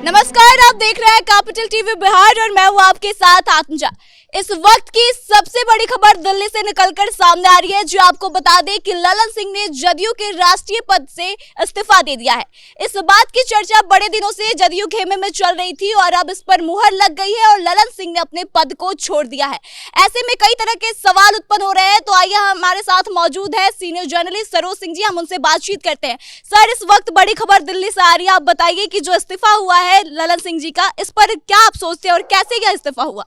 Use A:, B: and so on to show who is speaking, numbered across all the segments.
A: नमस्कार, आप देख रहे हैं कैपिटल टीवी बिहार और मैं हूं आपके साथ आत्मजा। इस वक्त की सबसे बड़ी खबर दिल्ली से निकलकर सामने आ रही है, जो आपको बता दें कि ललन सिंह ने जदयू के राष्ट्रीय पद से इस्तीफा दे दिया है। इस बात की चर्चा बड़े दिनों से जदयू खेमे में चल रही थी और अब इस पर मुहर लग गई है और ललन सिंह ने अपने पद को छोड़ दिया है। ऐसे में कई तरह के सवाल उत्पन्न हो रहे हैं, तो आइए हमारे साथ मौजूद है सीनियर जर्नलिस्ट सरोज सिंह जी, हम उनसे बातचीत करते हैं। सर, इस वक्त बड़ी खबर दिल्ली से आ रही है, आप बताइए कि जो इस्तीफा हुआ है ललन सिंह जी का, इस पर क्या आप सोचते हैं और कैसे यह इस्तीफा हुआ?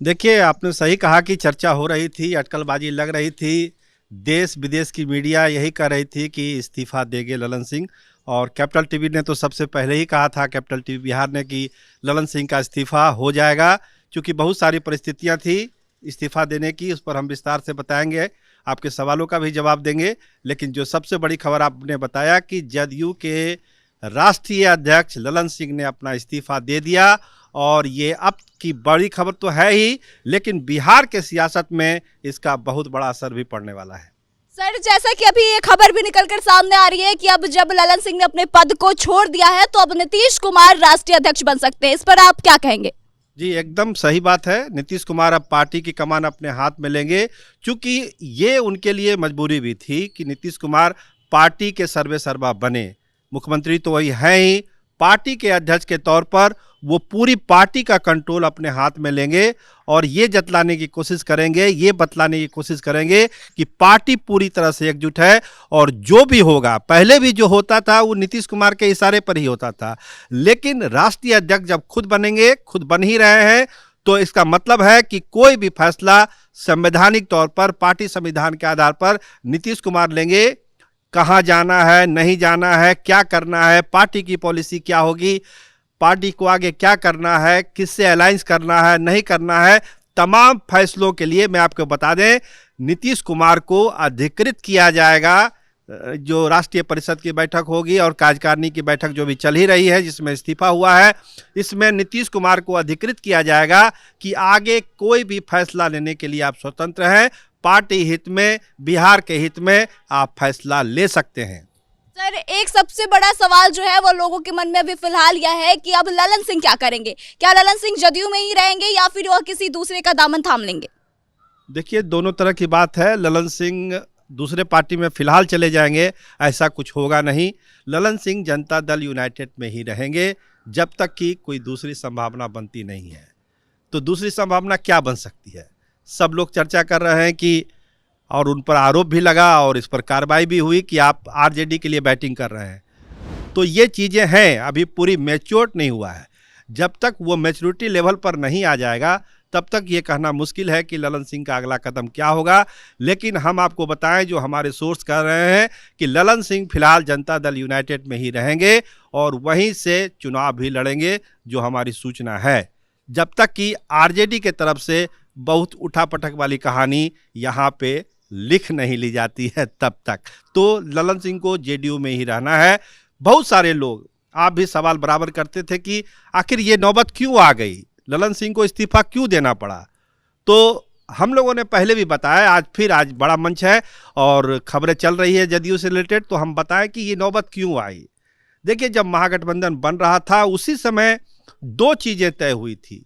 B: देखिए, आपने सही कहा कि चर्चा हो रही थी, अटकलबाजी लग रही थी। देश विदेश की मीडिया यही कह रही थी कि इस्तीफा देंगे ललन सिंह, और कैपिटल टीवी ने तो सबसे पहले ही कहा था, कैपिटल टीवी बिहार ने, कि ललन सिंह का इस्तीफा हो जाएगा। क्योंकि बहुत सारी परिस्थितियां थी इस्तीफा देने की, उस पर हम विस्तार से बताएंगे, आपके सवालों का भी जवाब देंगे। लेकिन जो सबसे बड़ी खबर आपने बताया कि जदयू के राष्ट्रीय अध्यक्ष ललन सिंह ने अपना इस्तीफा दे दिया, और ये अब की बड़ी खबर तो है ही, लेकिन बिहार के सियासत में इसका बहुत बड़ा असर भी पड़ने वाला है।
A: सर, जैसा कि अभी ये खबर भी निकलकर सामने आ रही है कि अब जब ललन सिंह ने अपने पद को छोड़ दिया है तो अब नीतीश कुमार राष्ट्रीय अध्यक्ष बन सकते हैं, इस पर आप क्या कहेंगे?
B: जी, एकदम सही बात है। नीतीश कुमार अब पार्टी की कमान अपने हाथ में लेंगे, क्योंकि ये उनके लिए मजबूरी भी थी कि नीतीश कुमार पार्टी के सर्वेसर्वा बने। मुख्यमंत्री तो वही हैं ही, पार्टी के अध्यक्ष के तौर पर वो पूरी पार्टी का कंट्रोल अपने हाथ में लेंगे और ये जतलाने की कोशिश करेंगे, ये बतलाने की कोशिश करेंगे कि पार्टी पूरी तरह से एकजुट है। और जो भी होगा, पहले भी जो होता था वो नीतीश कुमार के इशारे पर ही होता था, लेकिन राष्ट्रीय अध्यक्ष जब खुद बनेंगे, खुद बन ही रहे हैं, तो इसका मतलब है कि कोई भी फैसला संवैधानिक तौर पर, पार्टी संविधान के आधार पर नीतीश कुमार लेंगे। कहाँ जाना है, नहीं जाना है, क्या करना है, पार्टी की पॉलिसी क्या होगी, पार्टी को आगे क्या करना है, किससे अलायंस करना है, नहीं करना है, तमाम फैसलों के लिए मैं आपको बता दें, नीतीश कुमार को अधिकृत किया जाएगा। जो राष्ट्रीय परिषद की बैठक होगी और कार्यकारिणी की बैठक जो भी चल ही रही है, जिसमें इस्तीफा हुआ है, इसमें नीतीश कुमार को अधिकृत किया जाएगा कि आगे कोई भी फैसला लेने के लिए आप स्वतंत्र हैं, पार्टी हित में, बिहार के हित में आप फैसला ले सकते हैं।
A: सर, एक सबसे बड़ा सवाल जो है वो लोगों के मन में अभी फिलहाल यह है कि अब ललन सिंह क्या करेंगे? क्या ललन सिंह जदयू में ही रहेंगे या फिर वो किसी दूसरे का दामन थाम लेंगे?
B: देखिए, दोनों तरह की बात है। ललन सिंह दूसरे पार्टी में फिलहाल चले जाएंगे, ऐसा कुछ होगा नहीं। ललन सिंह जनता दल यूनाइटेड में ही रहेंगे जब तक कि कोई दूसरी संभावना बनती नहीं है। तो दूसरी संभावना क्या बन सकती है? सब लोग चर्चा कर रहे हैं कि, और उन पर आरोप भी लगा और इस पर कार्रवाई भी हुई कि आप आरजेडी के लिए बैटिंग कर रहे हैं। तो ये चीज़ें हैं, अभी पूरी मैच्योर नहीं हुआ है। जब तक वो मैच्योरिटी लेवल पर नहीं आ जाएगा, तब तक ये कहना मुश्किल है कि ललन सिंह का अगला कदम क्या होगा। लेकिन हम आपको बताएं, जो हमारे सोर्स कर रहे हैं, कि ललन सिंह फिलहाल जनता दल यूनाइटेड में ही रहेंगे और वहीं से चुनाव भी लड़ेंगे, जो हमारी सूचना है, जब तक कि आरजेडी के तरफ से बहुत उठापटक वाली कहानी यहाँ पे लिख नहीं ली जाती है तब तक। तो ललन सिंह को जेडीयू में ही रहना है। बहुत सारे लोग, आप भी सवाल बराबर करते थे कि आखिर ये नौबत क्यों आ गई, ललन सिंह को इस्तीफा क्यों देना पड़ा। तो हम लोगों ने पहले भी बताया, आज बड़ा मंच है और खबरें चल रही है जदयू से रिलेटेड, तो हम बताएं कि ये नौबत क्यों आई। देखिए, जब महागठबंधन बन रहा था उसी समय दो चीज़ें तय हुई थी।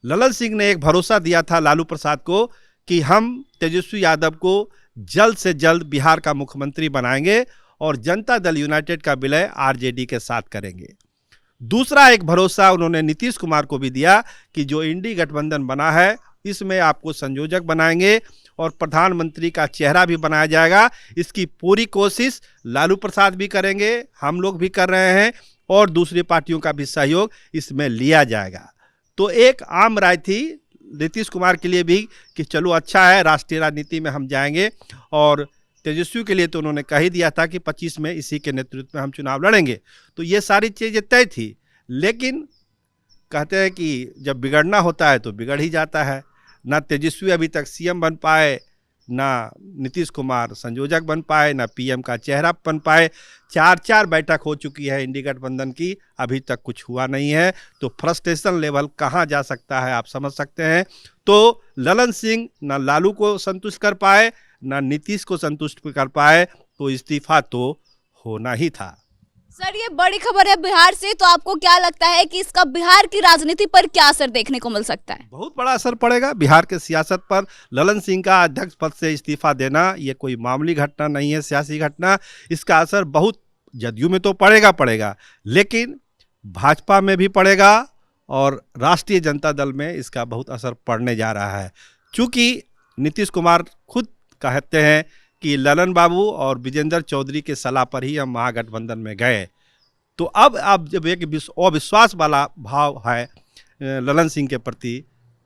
B: ललन सिंह ने एक भरोसा दिया था लालू प्रसाद को कि हम तेजस्वी यादव को जल्द से जल्द बिहार का मुख्यमंत्री बनाएंगे और जनता दल यूनाइटेड का विलय आरजेडी के साथ करेंगे। दूसरा एक भरोसा उन्होंने नीतीश कुमार को भी दिया कि जो इंडी गठबंधन बना है, इसमें आपको संयोजक बनाएंगे और प्रधानमंत्री का चेहरा भी बनाया जाएगा। इसकी पूरी कोशिश लालू प्रसाद भी करेंगे, हम लोग भी कर रहे हैं, और दूसरी पार्टियों का भी सहयोग इसमें लिया जाएगा। तो एक आम राय थी नीतीश कुमार के लिए भी कि चलो अच्छा है, राष्ट्रीय राजनीति में हम जाएंगे। और तेजस्वी के लिए तो उन्होंने कह ही दिया था कि 25 में इसी के नेतृत्व में हम चुनाव लड़ेंगे। तो ये सारी चीज़ें तय थी। लेकिन कहते हैं कि जब बिगड़ना होता है तो बिगड़ ही जाता है। ना तेजस्वी अभी तक सीएम बन पाए, ना नीतीश कुमार संयोजक बन पाए, ना पीएम का चेहरा बन पाए। 4 बैठक हो चुकी है इंडी गठबंधन की, अभी तक कुछ हुआ नहीं है। तो फ्रस्ट्रेशन लेवल कहाँ जा सकता है, आप समझ सकते हैं। तो ललन सिंह ना लालू को संतुष्ट कर पाए, ना नीतीश को संतुष्ट कर पाए, तो इस्तीफा तो होना ही था।
A: सर ये बड़ी खबर है बिहार से, तो आपको क्या लगता है कि इसका बिहार की राजनीति पर क्या असर देखने को मिल सकता है?
B: बहुत बड़ा असर पड़ेगा बिहार के सियासत पर। ललन सिंह का अध्यक्ष पद से इस्तीफा देना ये कोई मामूली घटना नहीं है, सियासी घटना। इसका असर बहुत जदयू में तो पड़ेगा, लेकिन भाजपा में भी पड़ेगा और राष्ट्रीय जनता दल में इसका बहुत असर पड़ने जा रहा है। चूँकि नीतीश कुमार खुद कहते हैं कि ललन बाबू और विजेंद्र चौधरी के सलाह पर ही हम महागठबंधन में गए, तो अब जब एक अविश्वास वाला भाव है ललन सिंह के प्रति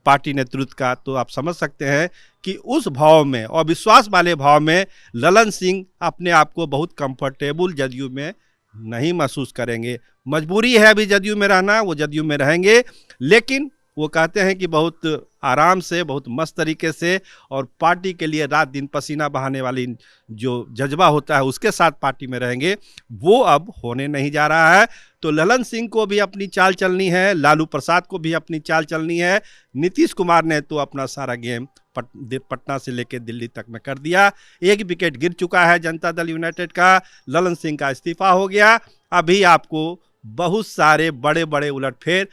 B: पार्टी नेतृत्व का, तो आप समझ सकते हैं कि उस भाव में, अविश्वास वाले भाव में, ललन सिंह अपने आप को बहुत कंफर्टेबल जदयू में नहीं महसूस करेंगे। मजबूरी है अभी जदयू में रहना, वो जदयू में रहेंगे, लेकिन वो कहते हैं कि बहुत आराम से, बहुत मस्त तरीके से और पार्टी के लिए रात दिन पसीना बहाने वाली जो जज्बा होता है उसके साथ पार्टी में रहेंगे। वो अब होने नहीं जा रहा है। तो ललन सिंह को भी अपनी चाल चलनी है, लालू प्रसाद को भी अपनी चाल चलनी है। नीतीश कुमार ने तो अपना सारा गेम पटना से लेकर दिल्ली तक में कर दिया। एक विकेट गिर चुका है जनता दल यूनाइटेड का, ललन सिंह का इस्तीफा हो गया। अभी आपको बहुत सारे बड़े बड़े उलटफेर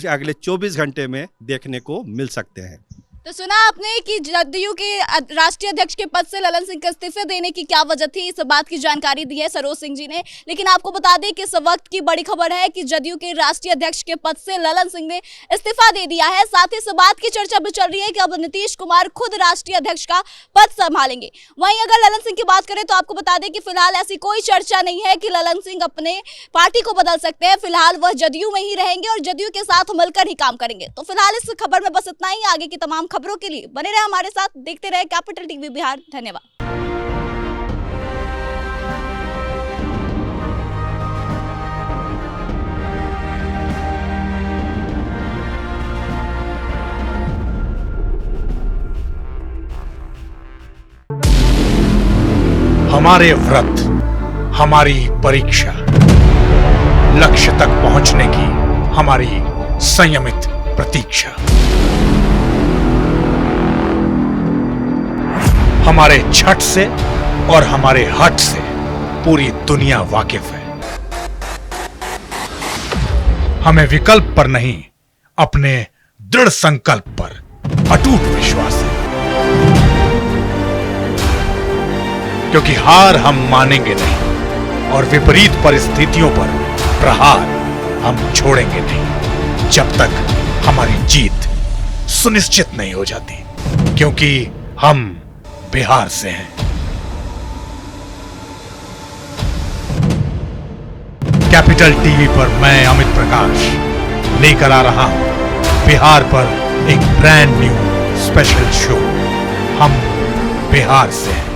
B: अगले 24 घंटे में देखने को मिल सकते हैं।
A: तो सुना आपने कि जदयू के राष्ट्रीय अध्यक्ष के पद से ललन सिंह को इस्तीफे देने की क्या वजह थी, इस बात की जानकारी दी है सरोज सिंह जी ने। लेकिन आपको बता दें कि इस वक्त की बड़ी खबर है कि जदयू के राष्ट्रीय अध्यक्ष के पद से ललन सिंह ने इस्तीफा दे दिया है। साथ ही इस बात की चर्चा भी चल रही है कि अब नीतीश कुमार खुद राष्ट्रीय अध्यक्ष का पद संभालेंगे। वहीं अगर ललन सिंह की बात करें तो आपको बता दें कि फिलहाल ऐसी कोई चर्चा नहीं है कि ललन सिंह अपने पार्टी को बदल सकते हैं। फिलहाल वह जदयू में ही रहेंगे और जदयू के साथ मिलकर ही काम करेंगे। तो फिलहाल इस खबर में बस इतना ही। आगे की तमाम खबरों के लिए बने रहे हमारे साथ, देखते रहे कैपिटल टीवी बिहार। धन्यवाद।
C: हमारे व्रत, हमारी परीक्षा, लक्ष्य तक पहुंचने की हमारी संयमित प्रतीक्षा। हमारे छठ से और हमारे हठ से पूरी दुनिया वाकिफ है। हमें विकल्प पर नहीं, अपने दृढ़ संकल्प पर अटूट विश्वास है, क्योंकि हार हम मानेंगे नहीं और विपरीत परिस्थितियों पर प्रहार हम छोड़ेंगे नहीं, जब तक हमारी जीत सुनिश्चित नहीं हो जाती, क्योंकि हम बिहार से हैं। कैपिटल टीवी पर मैं अमित प्रकाश लेकर आ रहा हूं बिहार पर एक ब्रांड न्यू स्पेशल शो। हम बिहार से हैं।